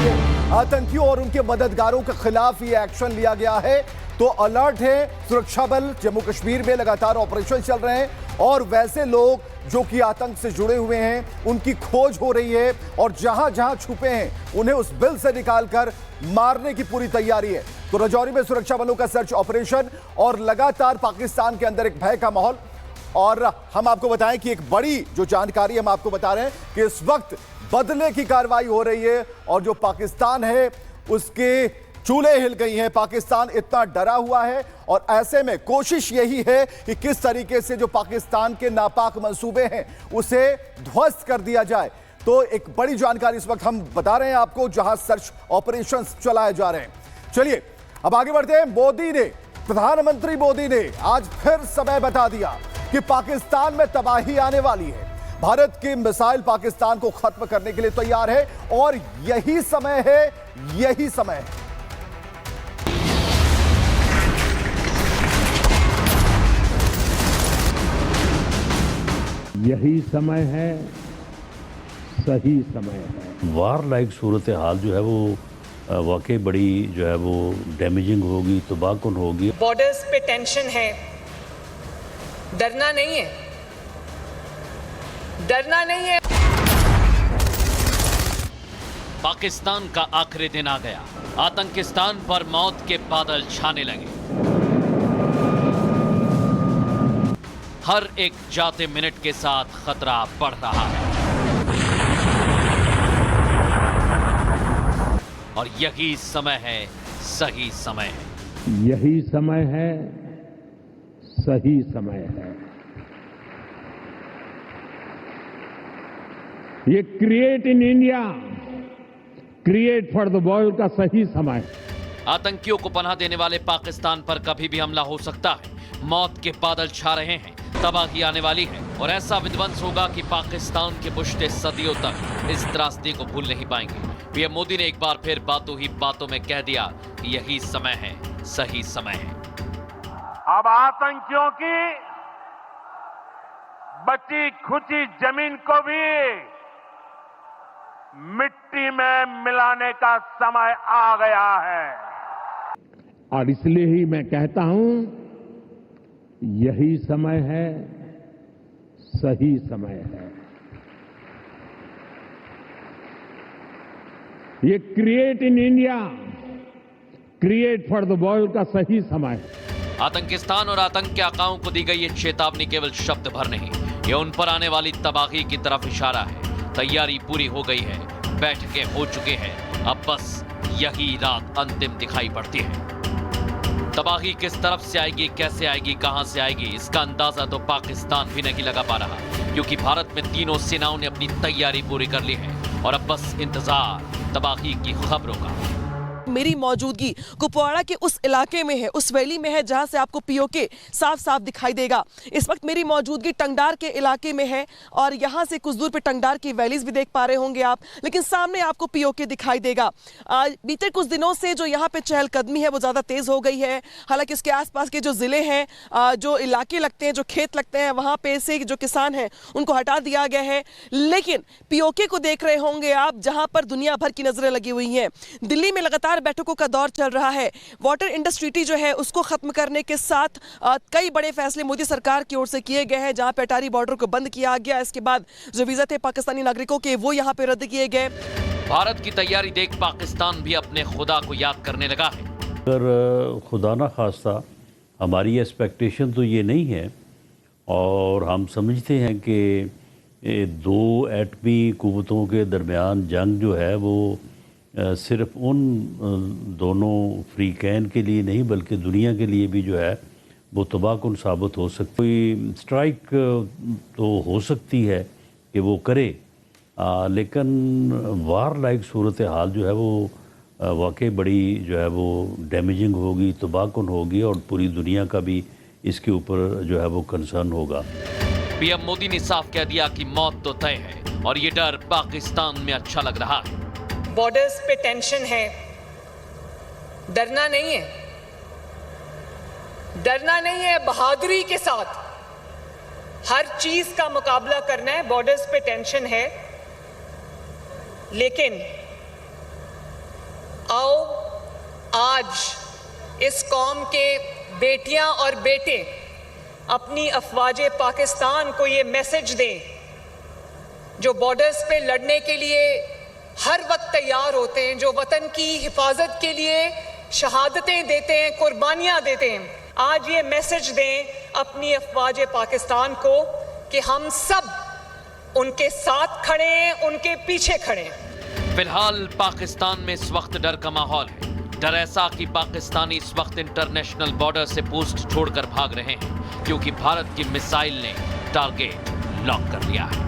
चाहिए। आतंकियों और उनके मददगारों के खिलाफ ये एक्शन लिया गया है, तो अलर्ट है सुरक्षा बल। जम्मू कश्मीर में लगातार ऑपरेशन चल रहे हैं और वैसे लोग जो कि आतंक से जुड़े हुए हैं उनकी खोज हो रही है और जहां जहां छुपे हैं उन्हें उस बिल से निकालकर मारने की पूरी तैयारी है। तो राजौरी में सुरक्षा बलों का सर्च ऑपरेशन और लगातार पाकिस्तान के अंदर एक भय का माहौल। और हम आपको बताएं कि एक बड़ी जो जानकारी हम आपको बता रहे हैं कि इस वक्त बदले की कार्रवाई हो रही है और जो पाकिस्तान है उसके चूल्हे हिल गई हैं। पाकिस्तान इतना डरा हुआ है और ऐसे में कोशिश यही है कि किस तरीके से जो पाकिस्तान के नापाक मंसूबे हैं उसे ध्वस्त कर दिया जाए। तो एक बड़ी जानकारी इस वक्त हम बता रहे हैं आपको, जहां सर्च ऑपरेशंस चलाए जा रहे हैं। चलिए अब आगे बढ़ते हैं। प्रधानमंत्री मोदी ने आज फिर समय बता दिया कि पाकिस्तान में तबाही आने वाली है। भारत की मिसाइल पाकिस्तान को खत्म करने के लिए तैयार है और यही समय है, यही समय है। यही समय है, सही समय है। वार लाइक सूरत हाल जो है वो वाकई बड़ी जो है वो डैमेजिंग होगी, तबाहकुन होगी। बॉर्डर्स पे टेंशन है, डरना नहीं है, डरना नहीं है। पाकिस्तान का आखिरी दिन आ गया। आतंकिस्तान पर मौत के बादल छाने लगे। हर एक जाते मिनट के साथ खतरा बढ़ रहा है और यही समय है, सही समय है। यही समय है, सही समय है। ये create in India, create for the world का सही समय है। आतंकियों को पनाह देने वाले पाकिस्तान पर कभी भी हमला हो सकता है। मौत के बादल छा रहे हैं, तबाही आने वाली है और ऐसा विध्वंस होगा कि पाकिस्तान के पुश्ते सदियों तक इस त्रासदी को भूल नहीं पाएंगे। पीएम मोदी ने एक बार फिर बातों ही बातों में कह दिया कि यही समय है, सही समय है। अब आतंकियों की बची खुची जमीन को भी मिट्टी में मिलाने का समय आ गया है। और इसलिए ही मैं कहता हूं, यही समय है, सही समय है। ये create in India, create for the world का सही समय है। आतंकिस्तान और आतंक के आकाओं को दी गई ये चेतावनी केवल शब्द भर नहीं, ये उन पर आने वाली तबाही की तरफ इशारा है। तैयारी पूरी हो गई है, बैठकें हो चुके हैं, अब बस यही रात अंतिम दिखाई पड़ती है। तबाही किस तरफ से आएगी, कैसे आएगी, कहां से आएगी, इसका अंदाजा तो पाकिस्तान भी नहीं लगा पा रहा, क्योंकि भारत में तीनों सेनाओं ने अपनी तैयारी पूरी कर ली है और अब बस इंतजार तबाही की खबरों का। मेरी मौजूदगी कुपवाड़ा के उस इलाके में है, उस वैली में है जहां से आपको पीओके साफ साफ दिखाई देगा। इस वक्त मेरी मौजूदगी टंगडार के इलाके में है और यहां से कुछ दूर पे टंगडार की वैलीज भी देख पा रहे होंगे आप, लेकिन सामने आपको पीओके दिखाई देगा। बीते कुछ दिनों से जो यहाँ पे चहलकदमी है वो ज्यादा तेज हो गई है। हालांकि इसके आसपास के जो जिले हैं, जो इलाके लगते हैं, जो खेत लगते हैं, वहां पे से जो किसान हैं उनको हटा दिया गया है। लेकिन पीओके को देख रहे होंगे आप, जहां पर दुनिया भर की नजरें लगी हुई हैं। दिल्ली में लगातार बैठकों का दौर चल रहा है। वाटर इंडस्ट्री जो है उसको खत्म करने के साथ कई बड़े फैसले मोदी सरकार की ओर से किए गए हैं, जहां पे अटारी बॉर्डर को बंद किया गया। इसके बाद जो वीजा थे पाकिस्तानी नागरिकों के वो यहां पे रद्द किए गए। भारत की तैयारी देख पाकिस्तान भी अपने खुदा को याद करने लगा है। अगर खुदा ना खास्ता हमारी एक्सपेक्टेशन तो ये नहीं है और हम समझते हैं कि दो एटमी कुव्वतों के दरमियान जंग जो है वो सिर्फ उन दोनों फ्रीकैन के लिए नहीं बल्कि दुनिया के लिए भी जो है वो तबाहकुन साबित हो सकती। कोई स्ट्राइक तो हो सकती है कि वो करे, लेकिन वार लाइक सूरत हाल जो है वो वाकई बड़ी जो है वो डैमेजिंग होगी, तबाहकुन होगी और पूरी दुनिया का भी इसके ऊपर जो है वो कंसर्न होगा। पीएम मोदी ने साफ कह दिया कि मौत तो तय है और ये डर पाकिस्तान में अच्छा लग रहा है। बॉर्डर्स पे टेंशन है, डरना नहीं है, डरना नहीं है। बहादुरी के साथ हर चीज का मुकाबला करना है। बॉर्डर्स पे टेंशन है, लेकिन आओ आज इस कौम के बेटियां और बेटे अपनी अफवाजे पाकिस्तान को ये मैसेज दें, जो बॉर्डर्स पे लड़ने के लिए हर वक्त तैयार होते हैं, जो वतन की हिफाजत के लिए शहादतें देते हैं, कुर्बानियां देते हैं। आज ये मैसेज दें अपनी अफवाजे पाकिस्तान को कि हम सब उनके साथ खड़े हैं, उनके पीछे खड़े हैं। फिलहाल पाकिस्तान में इस वक्त डर का माहौल है। डर ऐसा कि पाकिस्तानी इस वक्त इंटरनेशनल बॉर्डर से पोस्ट छोड़कर भाग रहे हैं, क्योंकि भारत की मिसाइल ने टारगेट लॉक कर लिया है।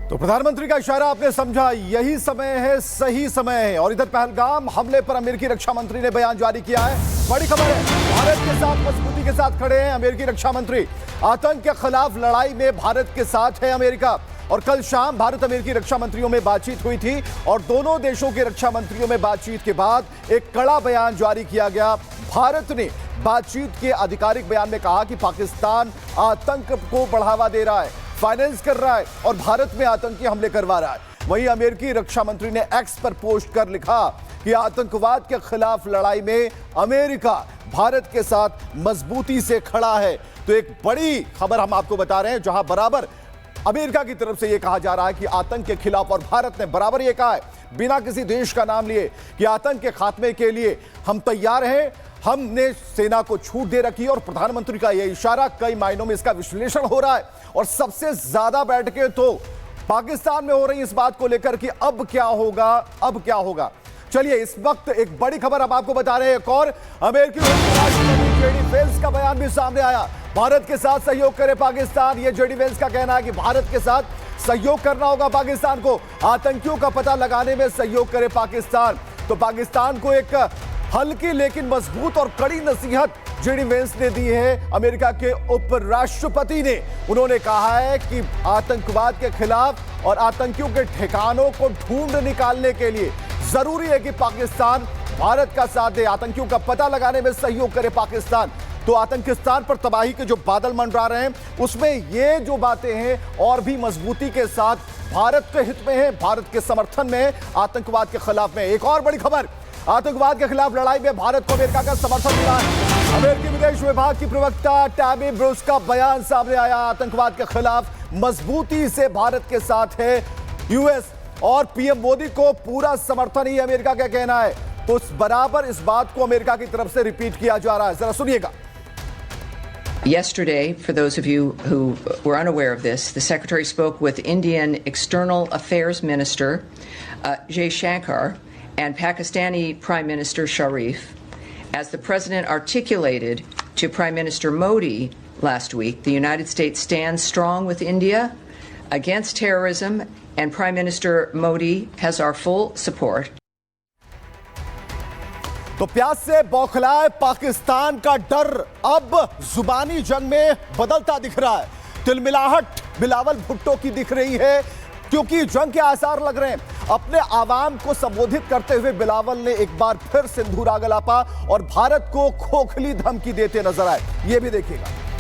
तो प्रधानमंत्री का इशारा आपने समझा, यही समय है, सही समय है। और इधर पहलगाम हमले पर अमेरिकी रक्षा मंत्री ने बयान जारी किया है। बड़ी खबर है, भारत के साथ मजबूती के साथ खड़े हैं अमेरिकी रक्षा मंत्री। आतंक के खिलाफ लड़ाई में भारत के साथ है अमेरिका। और कल शाम भारत अमेरिकी रक्षा मंत्रियों में बातचीत हुई थी और दोनों देशों के रक्षा मंत्रियों में बातचीत के बाद एक कड़ा बयान जारी किया गया। भारत ने बातचीत के आधिकारिक बयान में कहा कि पाकिस्तान आतंक को बढ़ावा दे रहा है, फाइनेंस कर रहा है और भारत में आतंकी हमले करवा रहा है। वहीं अमेरिकी रक्षा मंत्री ने एक्स पर पोस्ट कर लिखा कि आतंकवाद के खिलाफ लड़ाई में अमेरिका भारत के साथ मजबूती से खड़ा है। तो एक बड़ी खबर हम आपको बता रहे हैं, जहां बराबर अमेरिका की तरफ से यह कहा जा रहा है कि आतंक के खिलाफ, और भारत ने बराबर यह कहा है बिना किसी देश का नाम लिए कि आतंक के खात्मे के लिए हम तैयार हैं, हमने सेना को छूट दे रखी है। और प्रधानमंत्री का यह इशारा, कई मायनों में इसका विश्लेषण हो रहा है और सबसे ज्यादा बैठकें तो पाकिस्तान में हो रही इस बात को लेकर कि अब क्या होगा, अब क्या होगा। चलिए इस वक्त एक बड़ी खबर हम आपको बता रहे हैं। एक और अमेरिकी राष्ट्रपति जेडी वेंस का बयान भी सामने आया। भारत के साथ सहयोग करे पाकिस्तान, यह जेडी वेंस का कहना है कि भारत के साथ सहयोग करना होगा पाकिस्तान को, आतंकियों का पता लगाने में सहयोग करे पाकिस्तान। तो पाकिस्तान को एक हल्की लेकिन मजबूत और कड़ी नसीहत जेडी वेंस ने दी है अमेरिका के उपराष्ट्रपति ने। उन्होंने कहा है कि आतंकवाद के खिलाफ और आतंकियों के ठिकानों को ढूंढ निकालने के लिए जरूरी है कि पाकिस्तान भारत का साथ दे, आतंकियों का पता लगाने में सहयोग करे पाकिस्तान। तो आतंकिस्तान पर तबाही के जो बादल मंडरा रहे हैं, उसमें ये जो बातें हैं और भी मजबूती के साथ भारत के हित में है, भारत के समर्थन में है, आतंकवाद के खिलाफ में। एक और बड़ी खबर, आतंकवाद के खिलाफ लड़ाई में भारत को अमेरिका का समर्थन मिला है। अमेरिकी विदेश विभाग की प्रवक्ता टैबी ब्रूस का बयान सामने आया, आतंकवाद के खिलाफ मजबूती से भारत के साथ है यूएस और पीएम मोदी को पूरा समर्थन ही अमेरिका का कहना है। तो बराबर इस बात को अमेरिका की तरफ से रिपीट किया जा रहा है, जरा सुनिएगा। Yesterday, for those of you who were unaware of this, the Secretary spoke with Indian External Affairs Minister Jay Shankar and Pakistani Prime Minister Sharif. As the President articulated to Prime Minister Modi last week, the United States stands strong with India against terrorism, and Prime Minister Modi has our full support. तो प्यास से बौखलाए पाकिस्तान का डर अब जुबानी जंग में बदलता दिख रहा है। तिलमिलाहट बिलावल भुट्टो की दिख रही है, क्योंकि जंग के आसार लग रहे हैं। अपने आवाम को संबोधित करते हुए बिलावल ने एक बार फिर सिंधु राग अलापा और भारत को खोखली धमकी देते नजर आए। ये भी देखिएगा।